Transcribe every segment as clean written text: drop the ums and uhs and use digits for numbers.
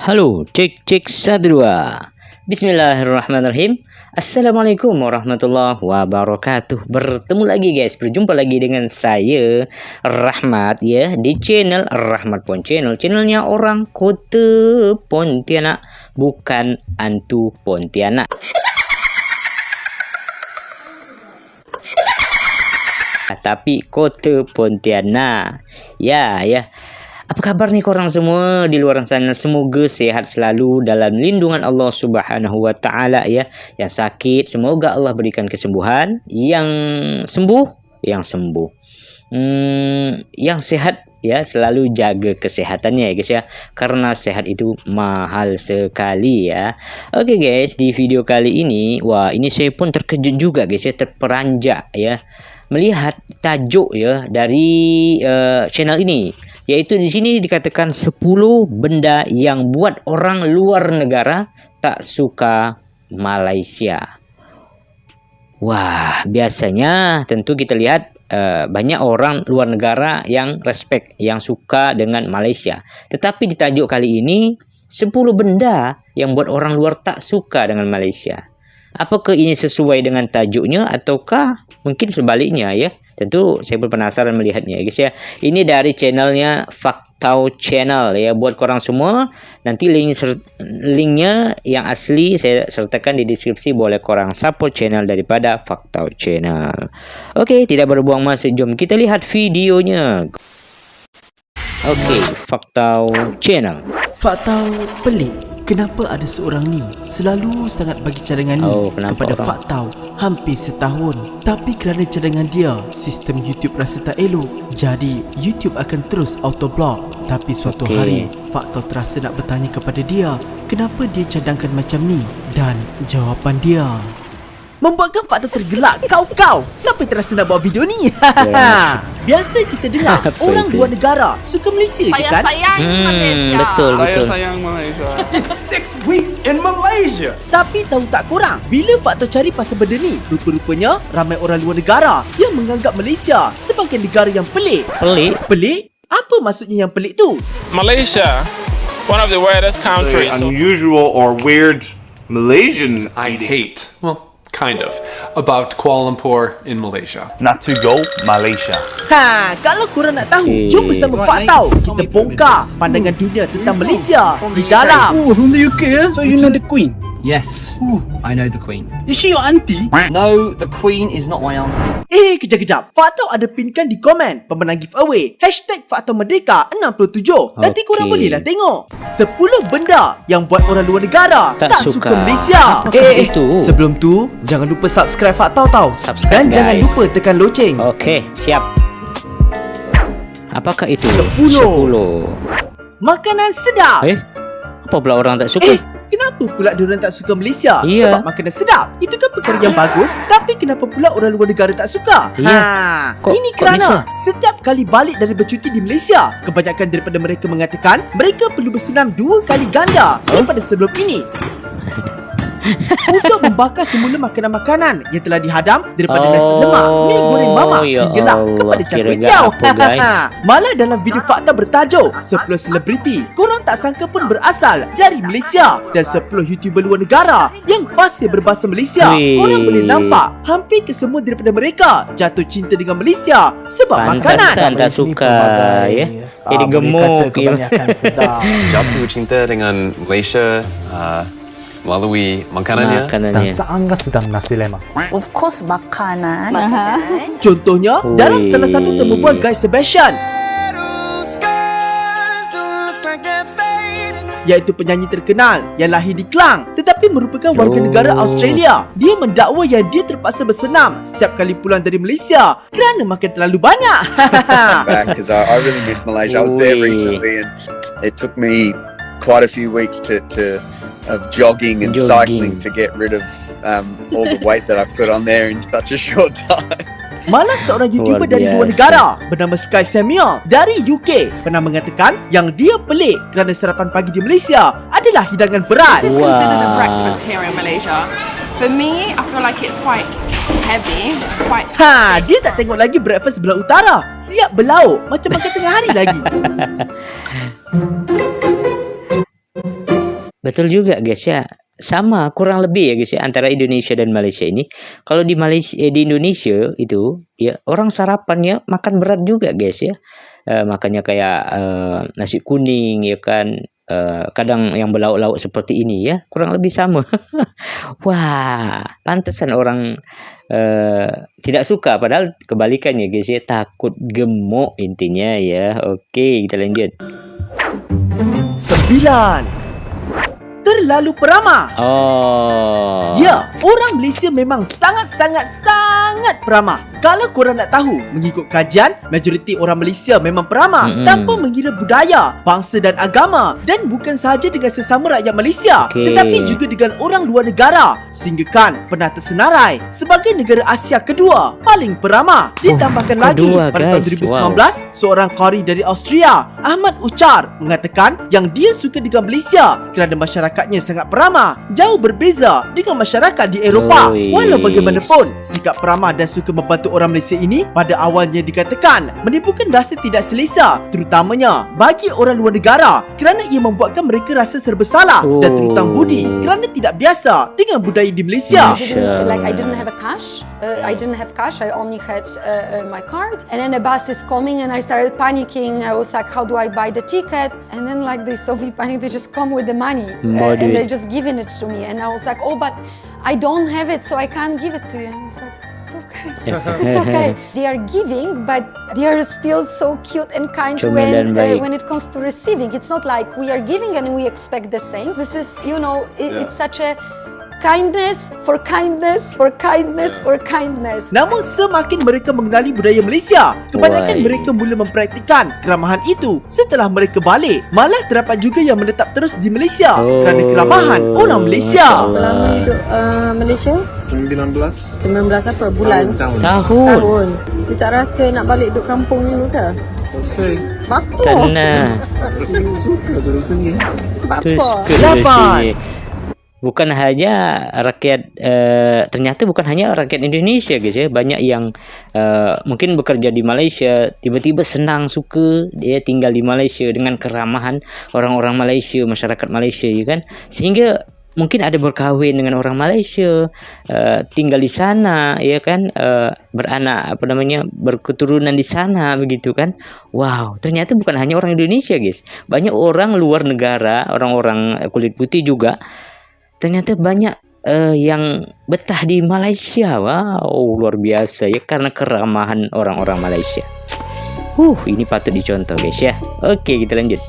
Halo, cek cek 1 2. Bismillahirrahmanirrahim. Assalamualaikum warahmatullahi wabarakatuh. Bertemu lagi guys, berjumpa lagi dengan saya Rahmat ya di channel Rahmat Pon Channel. Channelnya orang kota Pontianak, bukan antu Pontianak. Tapi kota Pontianak. Ya. Apa kabar nih korang semua di luar sana? Semoga sehat selalu dalam lindungan Allah Subhanahu wa taala ya. Yang sakit semoga Allah berikan kesembuhan, yang sembuh. Yang sehat ya selalu jaga kesehatannya ya guys ya. Karena sehat itu mahal sekali ya. Oke guys, di video kali ini ini saya pun terkejut juga guys ya, terperanjak ya melihat tajuk ya dari channel ini, yaitu di sini dikatakan 10 benda yang buat orang luar negara tak suka Malaysia. Wah, biasanya tentu kita lihat banyak orang luar negara yang respect, yang suka dengan Malaysia. Tetapi di tajuk kali ini 10 benda yang buat orang luar tak suka dengan Malaysia. Apakah ini sesuai dengan tajuknya ataukah mungkin sebaliknya ya? Tentu saya pun penasaran melihatnya guys ya. Ini dari channelnya Faktau Channel ya. Buat korang semua, nanti linknya yang asli saya sertakan di deskripsi. Boleh korang support channel daripada Faktau Channel. Oke, tidak berbuang masa, jom kita lihat videonya. Oke, Faktau Channel. Faktau pelik. Kenapa ada seorang ni selalu sangat bagi cadangan ni kepada Faktau hampir setahun. Tapi kerana cadangan dia, sistem YouTube rasa tak elok, jadi YouTube akan terus auto block. Tapi suatu hari Faktau terasa nak bertanya kepada dia, kenapa dia cadangkan macam ni? Dan jawapan dia membuatkan Faktau tergelak. Kau siapa terasa nak buat video ni? Biasa kita dengar orang luar negara suka Malaysia je kan? Betul. Saya sayang Malaysia. 6 weeks in Malaysia. Tapi tahu tak korang, bila Faktau cari pasal benda ni, rupa-rupanya ramai orang luar negara yang menganggap Malaysia sebagai negara yang pelik. Pelik? Apa maksudnya yang pelik tu? Malaysia, one of the weirdest countries. Unusual or weird Malaysian I hate, well, kind of, about Kuala Lumpur in Malaysia. not to go Malaysia. Kalau korang nak tahu, jom bersama Faktau kita bongkar pandangan dunia tentang Malaysia di dalam from the UK, so you know the Queen? Yes, I know the Queen. Is she your auntie? No, the Queen is not my auntie. Kejap. Faktau ada pinkan di komen pemenang giveaway #Faktau Merdeka 67. Nanti korang bolehlah tengok 10 benda yang buat orang luar negara tak suka Malaysia. Itu? Sebelum tu, jangan lupa subscribe Faktau tau. Dan guys, jangan lupa tekan loceng. Oke, siap. Apakah itu? 10. Makanan sedap. Apa pula orang tak suka? Kenapa pula diorang tak suka Malaysia? Ya. Sebab makanan sedap. Itu kan perkara yang bagus. Tapi kenapa pula orang luar negara tak suka? Ini kerana setiap kali balik dari bercuti di Malaysia, kebanyakan daripada mereka mengatakan mereka perlu bersenam 2 kali ganda daripada sebelum ini untuk membakar semula makanan-makanan yang telah dihadam, daripada nasi lemak, mi goreng mamak hinggalah kepada cakwe tiaw. Malah dalam video Faktau bertajuk 10 selebriti korang tak sangka pun berasal dari Malaysia, dan 10 YouTuber luar negara yang fasih berbahasa Malaysia. Korang boleh nampak hampir kesemua daripada mereka jatuh cinta dengan Malaysia sebab makanan. Tak suka ya. Jadi gemuk. Jatuh cinta dengan Malaysia melalui makanannya. Dan saan ka sedang nasi lemak? Of course makanan. Contohnya dalam salah satu temu bual Guy Sebastian, iaitu penyanyi terkenal yang lahir di Klang tetapi merupakan warga negara Australia. Dia mendakwa yang dia terpaksa bersenam setiap kali pulang dari Malaysia kerana makan terlalu banyak. Because I really miss Malaysia. I was there recently and it took me quite a few weeks of jogging and cycling to get rid of all the weight that I put on there in such a short time. Malah seorang YouTuber dari luar negara bernama Sky Samuel dari UK pernah mengatakan yang dia pelik kerana sarapan pagi di Malaysia adalah hidangan berat. This is considered a breakfast here in Malaysia. For me, I feel like it's quite heavy, quite. Dia tak tengok lagi breakfast belah utara. Siap berlauk macam makan tengah hari lagi. Betul juga guys ya. Sama kurang lebih ya guys ya antara Indonesia dan Malaysia ini. Kalau di di Indonesia itu ya orang sarapannya makan berat juga guys ya. Makannya kayak nasi kuning ya kan. Kadang yang berlauk-lauk seperti ini ya, kurang lebih sama. Wah, pantesan orang tidak suka, padahal kebalikannya guys ya, takut gemuk intinya ya. Oke, kita lanjut. 9. Terlalu peramah. Oh. Ya, orang Malaysia memang sangat peramah. Kalau korang nak tahu, mengikut kajian, majoriti orang Malaysia memang peramah tanpa mengira budaya, bangsa dan agama, dan bukan sahaja dengan sesama rakyat Malaysia, tetapi juga dengan orang luar negara, sehinggakan pernah tersenarai sebagai negara Asia kedua paling peramah. Ditambahkan lagi pada tahun 2019, seorang qari dari Austria, Ahmad Uchar, mengatakan yang dia suka dengan Malaysia kerana masyarakatnya sangat peramah, jauh berbeza dengan masyarakat di Eropah. Walau bagaimanapun, sikap peramah dan suka membantu orang Malaysia ini pada awalnya dikatakan menimbulkan rasa tidak selesa, terutamanya bagi orang luar negara kerana ia membuatkan mereka rasa serba salah dan terhutang budi kerana tidak biasa dengan budaya di Malaysia. I didn't have a cash. I didn't have cash. I only had my card. And then the bus is coming and I started panicking. I was like, how do I buy the ticket? And then like they saw me panic, they just come with the money and they just giving it to me. And I was like, oh, but I don't have it, so I can't give it to you. And I was like, it's okay. It's okay. They are giving, but they are still so cute and kind when it comes to receiving. It's not like we are giving and we expect the same. This is, you know, it's such a kindness for kindness for kindness for kindness. Namun semakin mereka mengenali budaya Malaysia, kebanyakan mereka mula mempraktikkan keramahan itu setelah mereka balik. Malah terdapat juga yang menetap terus di Malaysia kerana keramahan orang Malaysia. Lama hidup Malaysia? 19 apa? Bulan? Tahun. Dia tak rasa nak balik duduk kampung ni ke? Bapa. Tenang. Suka duduk sini. Bapa. 8. Bukan hanya rakyat, ternyata bukan hanya rakyat Indonesia guys ya, banyak yang mungkin bekerja di Malaysia tiba-tiba senang, suka dia tinggal di Malaysia dengan keramahan orang-orang Malaysia, masyarakat Malaysia ya kan, sehingga mungkin ada berkahwin dengan orang Malaysia, tinggal di sana ya kan, beranak berketurunan di sana begitu kan. Wow, ternyata bukan hanya orang Indonesia guys, banyak orang luar negara, orang-orang kulit putih juga ternyata banyak yang betah di Malaysia. Wow, luar biasa ya karena keramahan orang-orang Malaysia. Ini patut dicontoh guys ya. Oke, kita lanjut.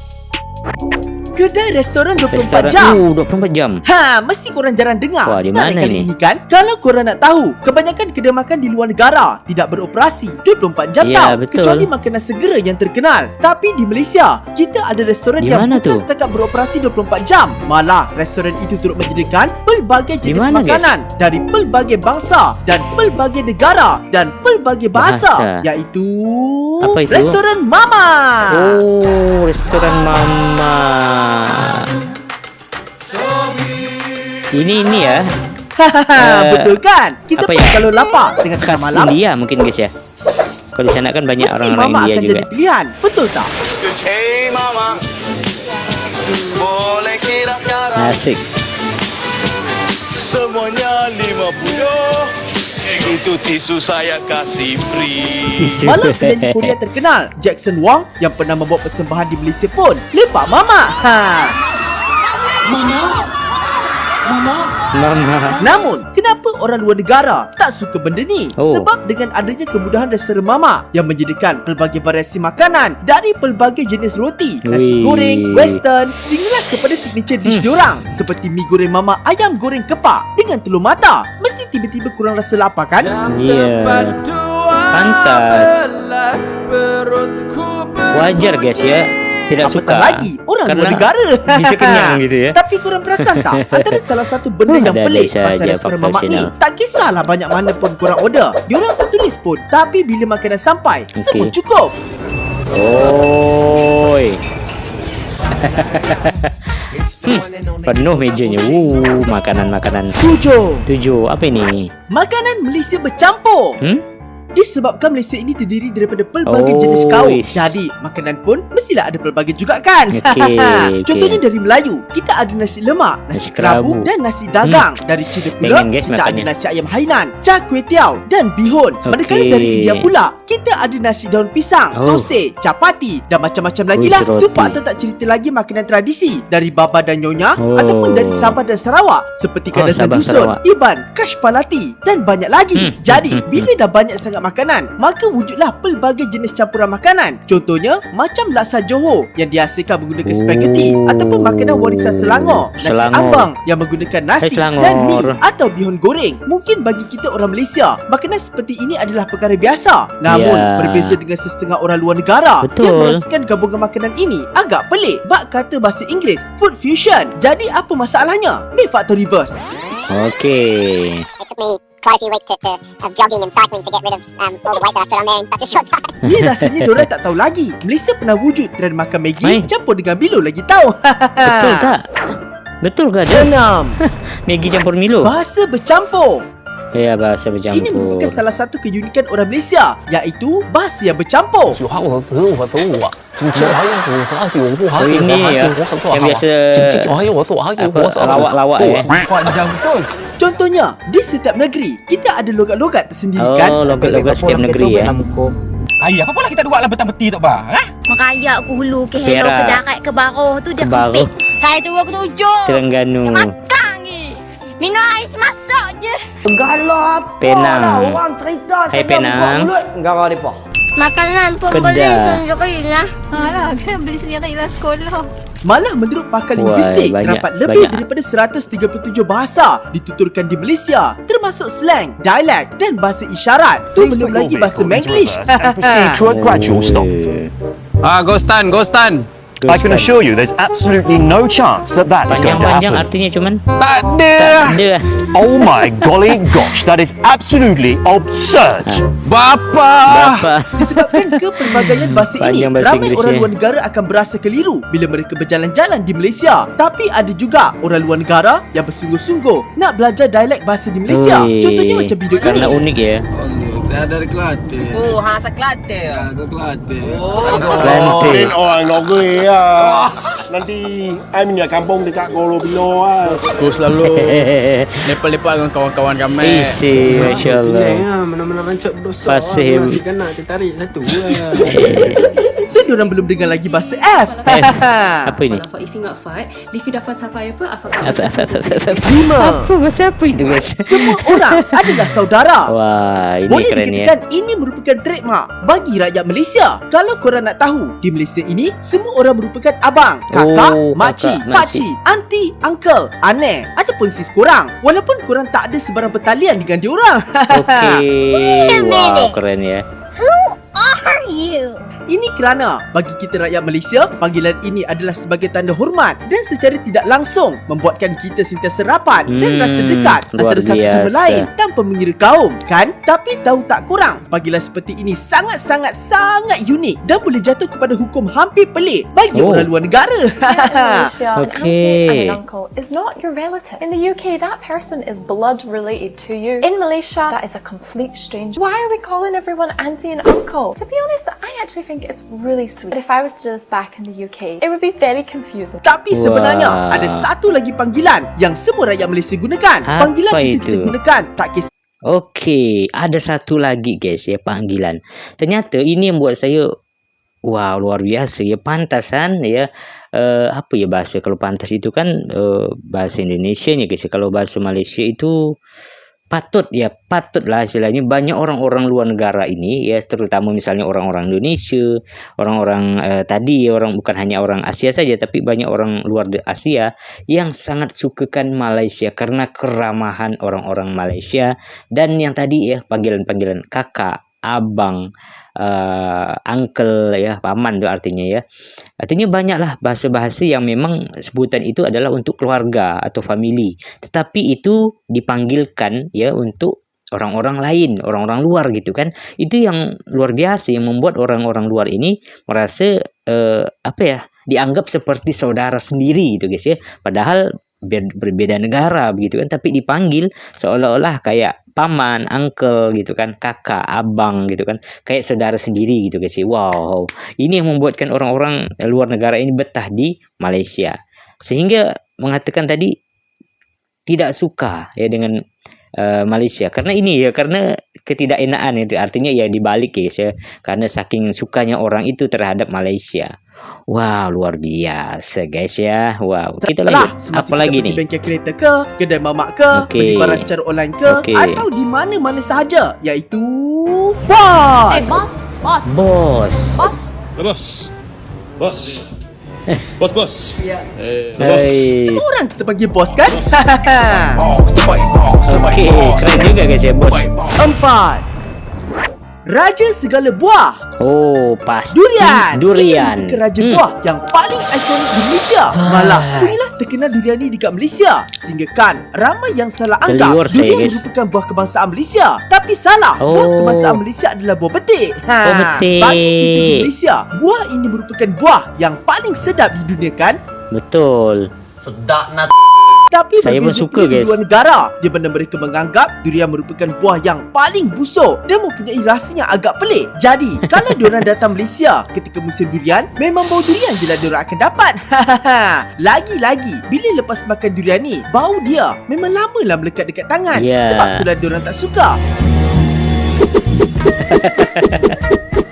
Kedai restoran 24 jam. 24 jam. Mesti korang jarang dengar. Wah, di mana kali ini kan? Kalau korang nak tahu, kebanyakan kedai makan di luar negara tidak beroperasi 24 jam tau, kecuali makanan segera yang terkenal. Tapi di Malaysia, kita ada restoran yang bukan setakat beroperasi 24 jam. Malah, restoran itu turut menyediakan pelbagai jenis makanan dari pelbagai bangsa dan pelbagai negara dan pelbagai bahasa. Iaitu Restoran Mama. Oh, Restoran Mama. Ini ya. Betul kan? Kita pun kalau lapar tengah malam, India mungkin guys ya. Kalau di sana kan banyak orang-orang India akan juga. Jadi pilihan, betul tak? Hey mama, boleh kira sekarang. Asik. Semuanya 50. Itu tisu saya kasih free. Malah penyanyi Korea terkenal Jackson Wang yang pernah membuat persembahan di Malaysia pun lepak Mama. Mama. Namun, kenapa orang luar negara tak suka benda ni? Sebab dengan adanya kemudahan restoran Mama yang menyediakan pelbagai variasi makanan dari pelbagai jenis roti, nasi goreng, western, sehingga kepada signature dish diorang seperti mi goreng Mama ayam goreng kepak dengan telur mata. Mesti tiba-tiba kurang rasa lapar kan? Pantas. Wajar guys ya. Tidak suka lagi orang luar negara bisa kenyang gitu ya. Tapi korang perasan tak, antara salah satu benda yang pelik pasal restoran Mama ni, tak kisahlah banyak mana pun korang order, diorang tertulis pun, tapi bila makanan sampai semua cukup. Penuh mejanya. Makanan-makanan. 7. Apa ini? Makanan Malaysia bercampur. Disebabkan Malaysia ini terdiri daripada pelbagai jenis kaum, jadi makanan pun mestilah ada pelbagai juga kan. Contohnya dari Melayu, kita ada nasi lemak, nasi kerabu dan nasi dagang. Dari Cina pula, kita ada nasi ayam hainan, char kway teow dan bihun. Manakala dari India pula, kita ada nasi daun pisang, tosai, chapati dan macam-macam lagi lah. Tu faktor tak cerita lagi makanan tradisi dari baba dan nyonya ataupun dari Sabah dan Sarawak seperti kadazan dusun, iban, kashpalati dan banyak lagi. Jadi, bila dah banyak sangat makanan, maka wujudlah pelbagai jenis campuran makanan. Contohnya, macam laksa Johor yang dihasilkan menggunakan spaghetti ataupun makanan warisan Selangor, nasi ambang yang menggunakan nasi dan mi atau bihun goreng. Mungkin bagi kita orang Malaysia, makanan seperti ini adalah perkara biasa. Namun, berbeza dengan setengah orang luar negara yang merasakan gabungan makanan ini agak pelik. Bak kata bahasa Inggeris, food fusion. Jadi, apa masalahnya? Ambil faktor reverse. Okay. It took me quite a few weeks of jogging and cycling to get rid of all the weight that I put on there in such a short time. Ya, rasanya diorang tak tahu lagi. Malaysia pernah wujud trend makan Maggi campur dengan Milo lagi tahu. Betul tak? Betul ke ada? 6. Maggi campur Milo. Bahasa bercampur. Ya, bahasa bercampur. Ini merupakan salah satu keunikan orang Malaysia, iaitu bahasa yang bercampur. Ini ya, yang biasa lawak-lawak ya. Contohnya, di setiap negeri, kita ada logat-logat tersendiri kan? Logat-logat setiap negeri ya. Ayah, apa pula kita dua lah betang-beti tu bah? Makaya aku hulu ke hello ke darat ke baro tu dia kepik. Saya tu aku tujuh. Terengganu. Makan ni. Minum ais masak je. Galah apa Penang. lah orang cerita. Hai Penang. Garah depa. Makanan pun Kedah. boleh sendiri lah. Alah, kan beli sendiri lah sekolah. Malah menurut pakar linguistik, terdapat lebih daripada 137 bahasa dituturkan di Malaysia, termasuk slang, dialek dan bahasa isyarat. Tu belum lagi bahasa Manglish. Ghostan. I can assure you there's absolutely no chance that is going to happen. Panjang artinya cuman Tak ada. Oh my golly gosh, that is absolutely absurd. Bapa. Disebabkan kepelbagaian bahasa ini, ramai orang luar negara akan berasa keliru bila mereka berjalan-jalan di Malaysia. Tapi ada juga orang luar negara yang bersungguh-sungguh nak belajar dialek bahasa di Malaysia. Contohnya macam video ini. Karena unik ya. Saya dari Kelantan. Oh, hang asal Kelantan. Ke Kelantan. Kelantan. Orang Negeri lah. Nanti I punya kampung dekat Golo Pilo lah. Aku selalu lepak-lepak dengan kawan-kawan ramai. Isi, Masya Allah. Mana-mana rancak berdosa. Pasir. Masih kena tertarik satu lah. So, diorang belum dengar lagi bahasa F. Apa ini? Lima. Bahasa apa itu guys? Semua orang adalah saudara. Wah, ini Boleh keren ya. dikatakan ini merupakan trademark bagi rakyat Malaysia. Kalau korang nak tahu, di Malaysia ini semua orang merupakan abang, kakak, makcik, pakcik, aunty, uncle, ane ataupun sis korang. Walaupun korang tak ada sebarang pertalian dengan diorang. Okey. Wow, keren ya. Are you? Ini kerana bagi kita rakyat Malaysia, panggilan ini adalah sebagai tanda hormat dan secara tidak langsung membuatkan kita sentiasa rapat dan rasa dekat antara satu sama lain tanpa mengira kaum, kan? Tapi tahu tak korang, panggilan seperti ini sangat unik dan boleh jatuh kepada hukum hampir pelik bagi orang luar negara. Okay. An uncle is not your relative. In the UK, that person is blood related to you. In Malaysia, that is a complete stranger. Why are we calling everyone auntie and uncle? To be honest, I actually think it's really sweet. But if I was to do this back in the UK, it would be very confusing. Tapi sebenarnya ada satu lagi panggilan yang semua rakyat Malaysia gunakan. Panggilan itu kita gunakan tak kisah. Okey, ada satu lagi guys ya, panggilan. Ternyata ini yang buat saya wow, luar biasa ya, pantasan ya. Apa ya bahasa, kalau pantas itu kan bahasa Indonesia nya guys. Kalau bahasa Malaysia itu patutlah istilahnya banyak orang-orang luar negara ini ya, terutama misalnya orang-orang Indonesia, orang-orang tadi orang bukan hanya orang Asia saja, tapi banyak orang luar Asia yang sangat sukakan Malaysia karena keramahan orang-orang Malaysia dan yang tadi ya panggilan-panggilan kakak, abang, uncle ya, paman itu artinya ya. Artinya banyaklah bahasa-bahasa yang memang sebutan itu adalah untuk keluarga atau family, tetapi itu dipanggilkan ya untuk orang-orang lain, orang-orang luar gitu kan. Itu yang luar biasa yang membuat orang-orang luar ini merasa dianggap seperti saudara sendiri gitu guys ya. Padahal berbeda negara begitu kan, tapi dipanggil seolah-olah kayak paman, uncle gitu kan, kakak, abang gitu kan, kayak saudara sendiri gitu guys. Wow, ini yang membuatkan orang-orang luar negara ini betah di Malaysia, sehingga mengatakan tadi tidak suka ya dengan Malaysia karena ini ya, karena ketidakenaan itu, artinya ya dibalik guys ya, karena saking sukanya orang itu terhadap Malaysia. Wow, luar biasa guys ya. Wow, kita lanjut. Apa lagi nih? Di bengkel kereta ke, kedai mamak ke, beli barang secara online ke, atau di mana-mana sahaja, iaitu bos. Bos. Bos. Ya. Bos. Semua orang kita panggil bos kan? Okey, keren juga guys ya, bos. 4. Raja segala buah. Oh, pasti Durian. Durian. Ini raja buah yang paling ikonik di Malaysia. Malah inilah terkenal durian ni dekat Malaysia, sehingga kan ramai yang salah anggap durian merupakan buah kebangsaan Malaysia. Tapi salah. Buah kebangsaan Malaysia adalah buah betik. Betik. Bagi kita di Malaysia, buah ini merupakan buah yang paling sedap di dunia kan? Betul. Sedap nak. Tapi saya pun suka di guys. luar negara, di mana mereka menganggap durian merupakan buah yang paling busuk dan mempunyai rasa yang agak pelik. Jadi, kalau diorang datang Malaysia ketika musim durian, memang bau durian je lah diorang akan dapat. Lagi-lagi, bila lepas makan durian ni, bau dia memang lamalah melekat dekat tangan. Sebab itulah diorang tak suka.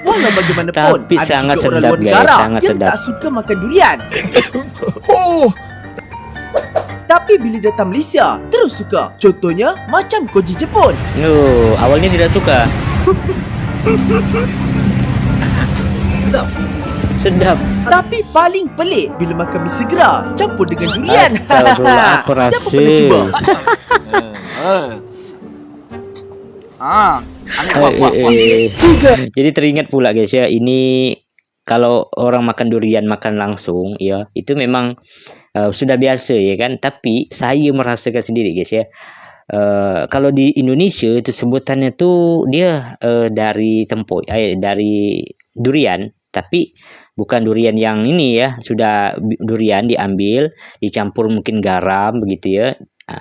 Walau bagaimanapun, tapi ada sangat juga orang sedap luar guys, negara sangat yang sedap. tak suka makan durian. Tapi bila datang Malaysia, terus suka. Contohnya, macam Koji Jepun. No, awalnya tidak suka. Sedap. Tapi paling pelik bila makan mi segera campur dengan durian. Astagfirullah, aku rasa. Siapa pernah cuba? Jadi teringat pula guys ya, ini kalau orang makan durian makan langsung ya, itu memang sudah biasa ya kan. Tapi saya merasakan sendiri guys ya, kalau di Indonesia itu sebutannya tuh dia dari tempoyak, dari durian, tapi bukan durian yang ini ya, sudah durian diambil dicampur mungkin garam begitu ya.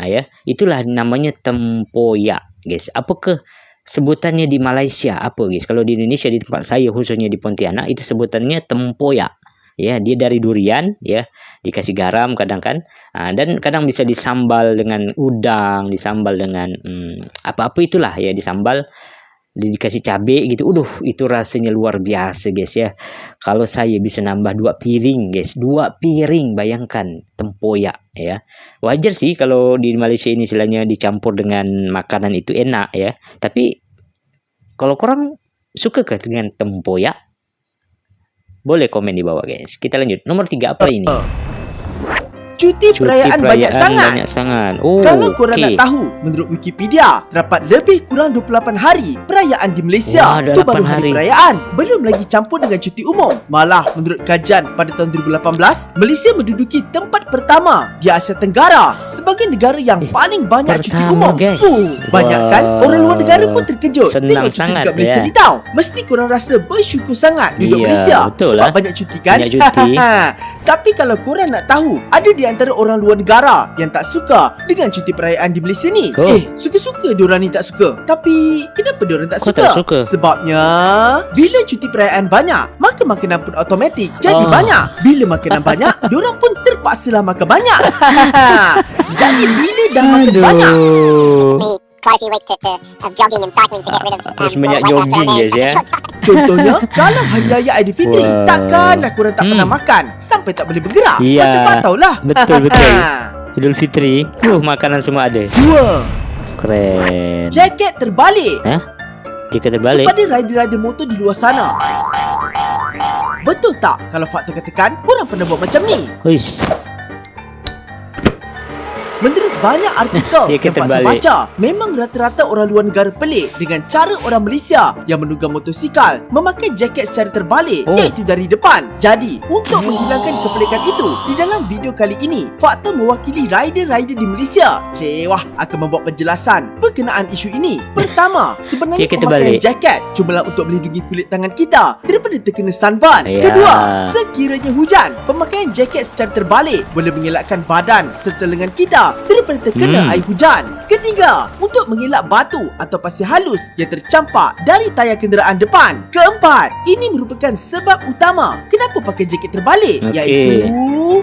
Ya, itulah namanya tempoyak guys. Apakah sebutannya di Malaysia apa guys? Kalau di Indonesia, di tempat saya khususnya di Pontianak, itu sebutannya tempoyak. Ya, dia dari durian ya, dikasih garam kadang kan, dan kadang bisa disambal dengan udang, disambal dengan apa-apa itulah ya, disambal, dikasih cabai gitu. Itu rasanya luar biasa guys ya. Kalau saya bisa nambah 2 piring guys, 2 piring, bayangkan tempoyak ya. Wajar sih kalau di Malaysia ini istilahnya dicampur dengan makanan itu enak ya. Tapi kalau korang suka ke dengan tempoyak? Boleh komen di bawah guys. Kita lanjut. Nomor 3 apa ini? Cuti perayaan banyak sangat. Oh, kalau korang nak tahu, menurut Wikipedia, terdapat lebih kurang 28 hari perayaan di Malaysia. Itu baru hari perayaan, belum lagi campur dengan cuti umum. Malah menurut kajian pada tahun 2018, Malaysia menduduki tempat pertama di Asia Tenggara sebagai negara yang paling banyak cuti umum. Banyak kan? Orang luar negara pun terkejut tengok cuti dekat Malaysia ni tau. Mesti korang rasa bersyukur sangat duduk Malaysia sebab banyak cuti kan? Banyak cuti. Tapi kalau korang nak tahu, ada di antara orang luar negara yang tak suka dengan cuti perayaan di Malaysia ni. Suka-suka diorang ni tak suka. Tapi kenapa diorang tak suka? Sebabnya bila cuti perayaan banyak, maka makanan pun automatik jadi banyak. Bila makanan banyak, diorang pun terpaksalah makan banyak. Jadi bila dah makan banyak, quite a few weeks of jogging and cycling to get rid of harus banyak jogging guys ya. Contohnya, kalau Hari Raya Aidilfitri, takkanlah korang tak pernah makan sampai tak boleh bergerak. Macam Fatau lah. Betul. Idul Fitri, makanan semua ada. 2. Keren. Jaket terbalik. Jaket terbalik? Kepada rider-rider motor di luar sana. Betul tak kalau Fakta katakan korang pernah buat macam ni? Menurut banyak artikel yang Fakta baca, memang rata-rata orang luar negara pelik dengan cara orang Malaysia yang menunggang motosikal memakai jaket secara terbalik, iaitu dari depan. Jadi, untuk menghilangkan kepelikan itu, di dalam video kali ini, Fakta mewakili rider-rider di Malaysia akan membuat penjelasan berkenaan isu ini. Pertama, sebenarnya pemakaian jaket cubalah untuk melindungi kulit tangan kita daripada terkena sunburn. Kedua, sekiranya hujan, pemakaian jaket secara terbalik boleh mengelakkan badan serta lengan kita daripada daripada terkena air hujan. Ketiga, untuk mengelak batu atau pasir halus yang tercampak dari tayar kenderaan depan. Keempat, ini merupakan sebab utama kenapa pakai jaket terbalik, iaitu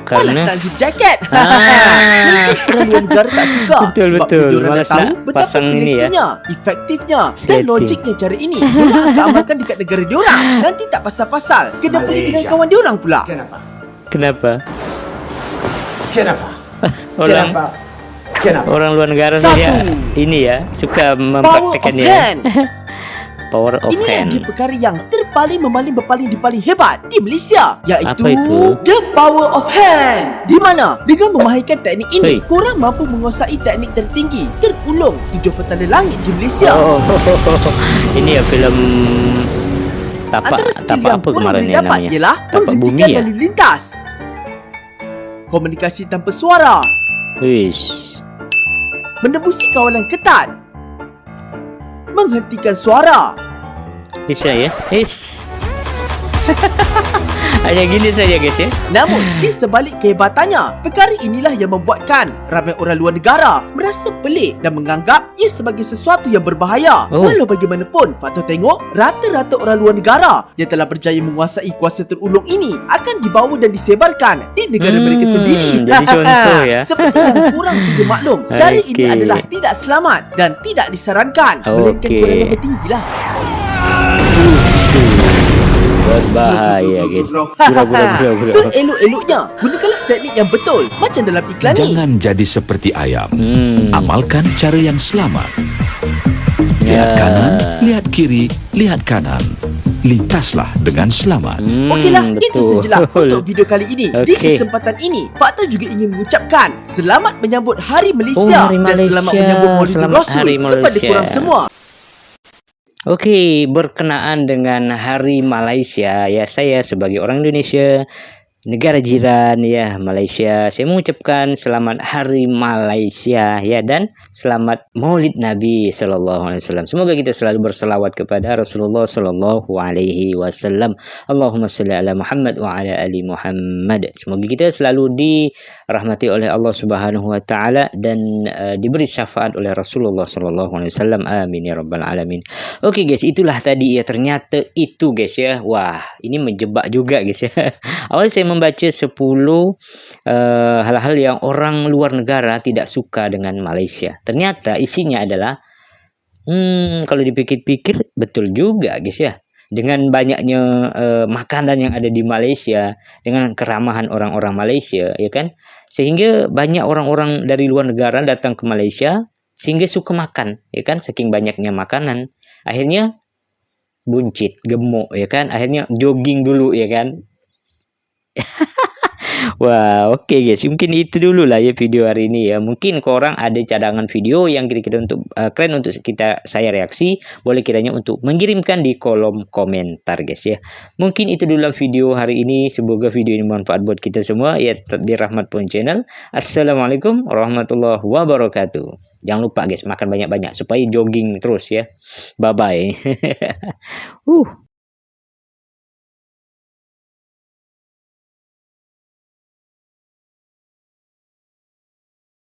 malas nak zip jaket. Mungkin orang luar negara tak suka sebab diorang dah tahu betapa selesanya, efektifnya dan logiknya cara ini. Diorang akan amalkan dekat negara diorang. Nanti tak pasal-pasal kena pelik dengan kawan diorang pula. Kenapa? Kenapa? Orang luar negara dia ini ya suka mempraktekannya. Power of hand. Inilah dia perkara yang berpaling hebat di Malaysia, iaitu Apa itu? The Power of Hand. Di mana dengan memahirkan teknik ini, korang mampu menguasai teknik tertinggi terulung 7 petala langit di Malaysia. Ini ya filem Antara skill yang apa korang kemarin boleh yang dapat namanya? ialah Tapak bumi menghentikan ya. lalu lintas, komunikasi tanpa suara, Wish. menembusi kawalan ketat, menghentikan suara. Bisa ya? Hanya gini saja guys ya. Namun, di sebalik kehebatannya, perkara inilah yang membuatkan ramai orang luar negara merasa pelik dan menganggap ia sebagai sesuatu yang berbahaya. Walau bagaimanapun, faktor tengok, rata-rata orang luar negara yang telah berjaya menguasai kuasa terulung ini akan dibawa dan disebarkan di negara mereka sendiri. Jadi contoh ya. Seperti yang kurang sedia maklum, cara ini adalah tidak selamat dan tidak disarankan. Melainkan kurang lebih tinggilah. Berbahaya guys. Seelok-eloknya, gunakanlah teknik yang betul macam dalam iklan ni. Jangan jadi seperti ayam. Amalkan cara yang selamat. Lihat kanan, lihat kiri, lihat kanan. Lintaslah dengan selamat. Okeylah, itu sajalah untuk video kali ini. Di kesempatan ini, Fakta juga ingin mengucapkan selamat menyambut Hari Malaysia, dan selamat menyambut Maulidul Rasul kepada korang semua. Okey, berkenaan dengan Hari Malaysia, ya saya sebagai orang Indonesia, negara jiran ya Malaysia, saya mengucapkan selamat Hari Malaysia ya, dan selamat Maulid Nabi sallallahu alaihi wasallam. Semoga kita selalu berselawat kepada Rasulullah sallallahu alaihi wasallam. Allahumma shalli ala Muhammad wa ala ali Muhammad. Semoga kita selalu dirahmati oleh Allah Subhanahu wa taala dan diberi syafaat oleh Rasulullah sallallahu alaihi wasallam. Amin ya rabbal alamin. Okey guys, itulah tadi ya, ternyata itu guys ya. Wah, ini menjebak juga guys ya. Awal saya membaca 10 hal-hal yang orang luar negara tidak suka dengan Malaysia. Ternyata isinya adalah kalau dipikir-pikir betul juga guys ya. Dengan banyaknya makanan yang ada di Malaysia, dengan keramahan orang-orang Malaysia ya kan, sehingga banyak orang-orang dari luar negara datang ke Malaysia sehingga suka makan ya kan, saking banyaknya makanan. Akhirnya buncit, gemuk ya kan, akhirnya jogging dulu ya kan. Wah, oke guys, mungkin itu dulu lah ya video hari ini ya. Mungkin korang ada cadangan video yang kira-kira untuk keren untuk saya reaksi, boleh kiranya untuk mengirimkan di kolom komentar guys ya. Mungkin itu dulu video hari ini. Semoga video ini bermanfaat buat kita semua ya, di Rahmat Pon Channel. Assalamualaikum warahmatullahi wabarakatuh. Jangan lupa guys, makan banyak-banyak supaya jogging terus ya. Bye bye.